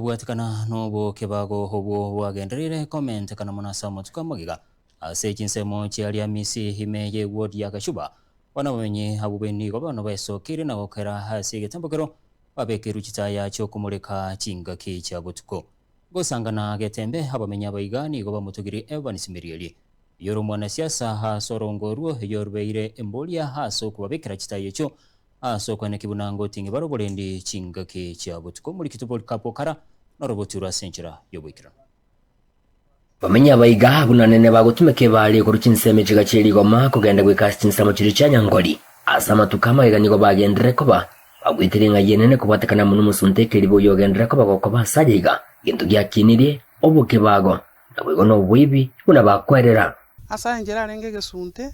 Bwatikana nobo kebago hobo wagenderire comment kana munasa mutuka magiga ase chinsemo chiaria misi himeye ward ya Gashuba wana wenye habubeni goba no beso kire na okera hasi getambokero babekeru chitaya cyo kumureka chinga ki cha butuko gosangana getembe habamenya baigani goba mutugiri Evans Mirieli yoro mwana siasa ha sorongoruo yorbeire embolia haso kubabekera chitaya cyo aso kwane kibunango tingi baroborendi chinga ki cha butuko muri kitubol kapokara norobotura senchira yobwikira bamenya baiga bunanene bagutumeke bali ku rukinseme chiga chirigoma kugenda gwikastinsa mu kiri cyanyangoli asama tukama iganyigo bagendere ko bagwitiringa yenene kubatakana mu musuntekeri bo yogendera ko bagoko basajiga gintu gyakiniriye obuke bago nabwo no bwibi buna bakwerera asangira renge gesunte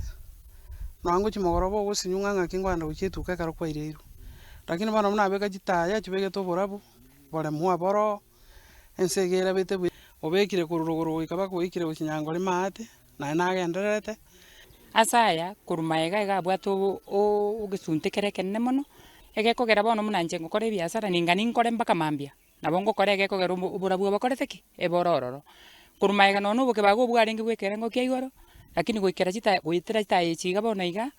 nango chimogorobo gusinyunga kingwanda ukituka karo kwa ireru lakini bana muna beka jitaya chibege to borabu bole muwa boro ensegera bete obekire kururuguru ikaba kuikire ukinyangole mate na nagenderete asaya kurumaega igabwato ugisunte kerekene mono egekogera bono munanje ngokore biasara ningani nkore mpaka mambia nabongo kore egekogera uburabu bakorete ki eborororo kurumaega no nubuke bago bwarengi gwekere ngo kiagoro lakini gwikera chita gwitira chita echiga bono iga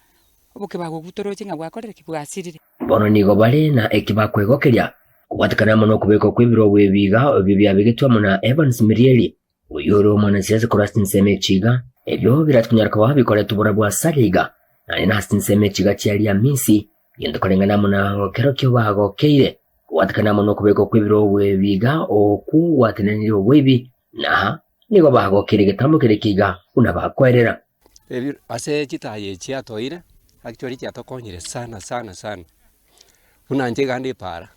obuke bago gutoro chinga bwakorere kibwasirire bono nigo bali na ekibakwegokeria kubatakana mono kubeko kwibiro bwebiga obibya bigetwa muna Evans Mirieli uyoro mwana siasa kurastin seme chiga ebyo biratunyarka babikora tubura bwa saliga na nastin seme chiga cyali misi yendo kolengana muna okero kyo bago keire kubatakana mono kubeko kwibiro bwebiga oku wateneniri obwebi na nigo bago kirige tambukire kiga una bakwerera ebyo ase chitaye chiatoire actually chiatokonyire sana unanje gandi para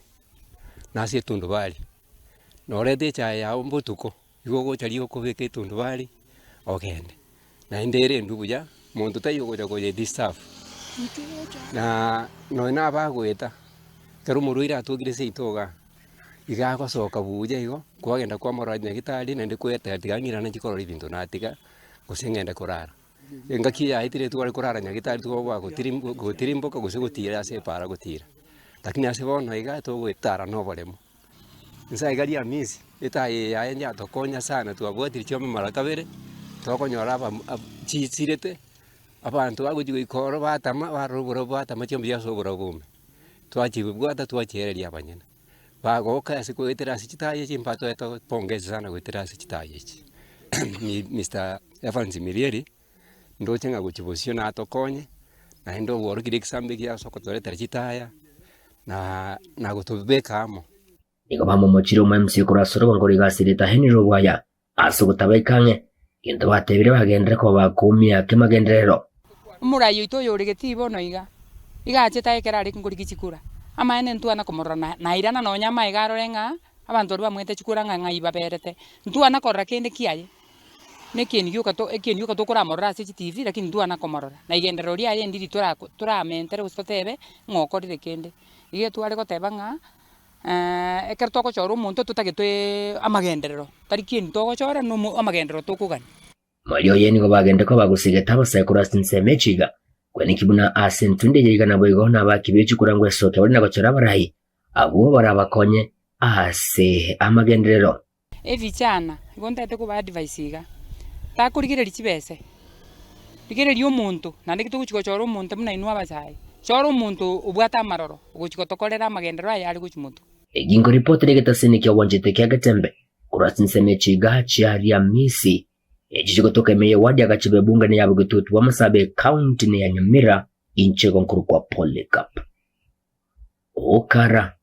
nasi tundubali norete cha ya mbutuko igogo chali okobeke tundubali ogende na indere ndubuja muntu tayo goja goje distaff na noina bagweta kero muruira atugire se itoga igago soka buja igo kwagenda kwa moranya gitali nende kweta tigangira na chikoro ibintu natika gusengenda kurara engaki ya itire twari kurara nyagitali tuwa gotirimboka gusegutira ase para gutira lakini asibono iga to gwetara no bolemo nsa igari ya misi itaye ya enya tokonya sana twabwatiri chome maratabere tokonyora aba chitsirete abantu baguji ikoro batama baruburo batama chombi yasobora gume twachibwata twachereria abanyana bagoka asikwetera sichitaye chimpato eto pongeza sana gwetera sichitaye chi Mr. Evans Mirieli ndo chenga guchibosio na tokonye na ndo worugire kisambe kya sokotoretera chitaya na gutubeka amo nigo bamumochiro mu MC kurasoro ngori gasirita heniro bwaya asugutabaikanye kintu batebire bagendera ko bakumia kemagenderero umurayo ito yorigeti bono iga acheta ekera ari ngori gichikura amaene ntuana komorona na irana no nyama igarorenga abantu bamwete chikura nganga ibaberete ntuana korra kende kiaye nekeni yuka to kora morra se TV lakini ntuana komorora na igendero ria ari ndiri tura mentere usotebe ngokorire kende ige tware gotebanga ekerto ko choro muntu tutagitwe amagenderero tariki ntogo chora no amagenderero tukugani Mario yeni go bagende ko bagusige tabasa kurastin semechiga kweni kibuna asentunde yiga nabo igona bakibechi kurangwe soke bari nagocora barayi abo barabakonye ase amagenderero evichana gondete ko ba advice iga takurigire lichibese ligere lyo muntu nande kituguchiko choro muntu muna inwa bachai choro umuntu ubwata amaroro uguchikotokorera amagendero aya ari guchimuntu egingo report legetasene kya wanjete kya gatembe kurastinse chiga chiaria misi ejigotoka meye wadi agachibe bunga ne yabo gitutu wa Masabe county ne ya Nyamira inche konkuru kwa Polycarp Okara